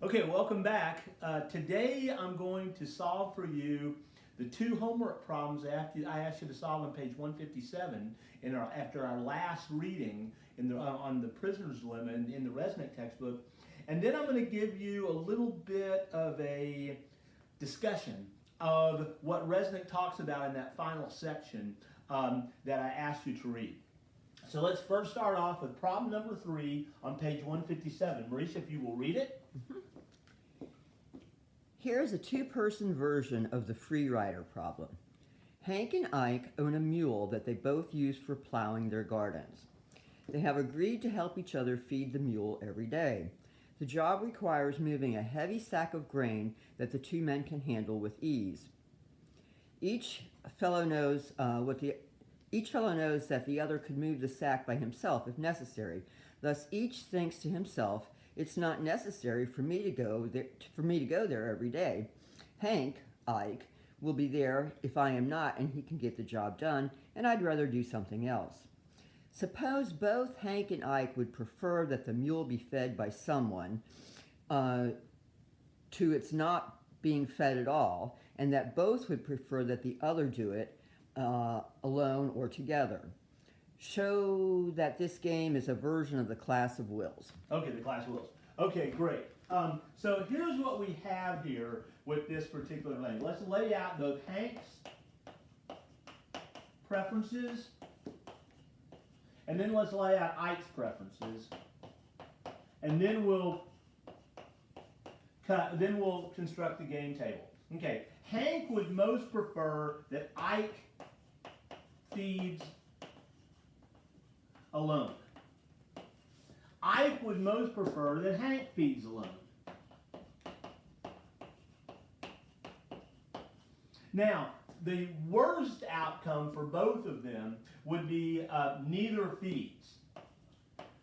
Okay, welcome back. Today I'm going to solve for you the two homework problems I asked you to solve on page 157 after our last reading on the prisoner's dilemma in the Resnick textbook. And then I'm going to give you a little bit of a discussion of what Resnick talks about in that final section that I asked you to read. So let's first start off with problem number 3 on page 157. Marisha, if you will read it. Here's a two-person version of the free rider problem. Hank and Ike own a mule that they both use for plowing their gardens. They have agreed to help each other feed the mule every day. The job requires moving a heavy sack of grain that the two men can handle with ease. Each fellow knows that the other could move the sack by himself if necessary. Thus, each thinks to himself, "It's not necessary for me to go there every day. Hank, Ike, will be there if I am not, and he can get the job done, and I'd rather do something else." Suppose both Hank and Ike would prefer that the mule be fed by someone to its not being fed at all, and that both would prefer that the other do it alone or together. Show that this game is a version of the class of wills. Okay, the class of wills. Okay, great. So here's what we have here with this particular thing. Let's lay out both Hank's preferences, and then let's lay out Ike's preferences, and then we'll construct the game table. Okay, Hank would most prefer that Ike feeds alone. Ike would most prefer that Hank feeds alone. Now, the worst outcome for both of them would be neither feeds.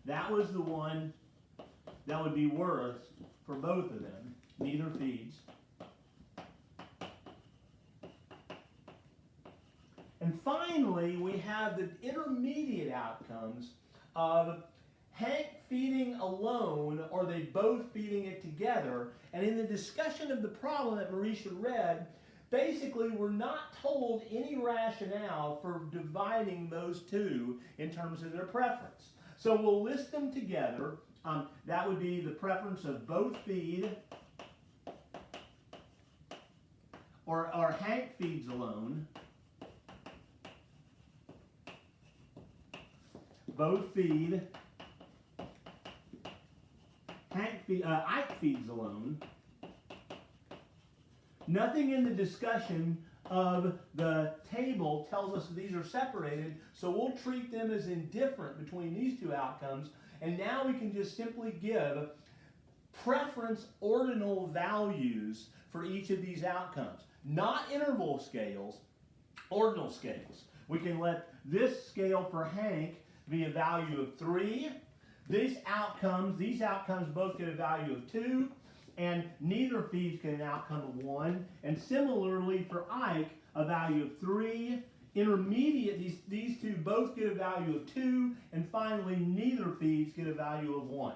That was the one that would be worst for both of them. Neither feeds. And finally, we have the intermediate outcomes of Hank feeding alone or they both feeding it together. And in the discussion of the problem that Marisha read, basically we're not told any rationale for dividing those two in terms of their preference. So we'll list them together. That would be the preference of both feed or Hank feeds alone. Both feed, Ike feeds alone. Nothing in the discussion of the table tells us that these are separated, so we'll treat them as indifferent between these two outcomes, and now we can just simply give preference ordinal values for each of these outcomes. Not interval scales, ordinal scales. We can let this scale for Hank be a value of 3. These outcomes both get a value of 2, and neither feeds get an outcome of 1. And similarly for Ike, a value of 3. Intermediate, these two both get a value of 2, and finally neither feeds get a value of 1.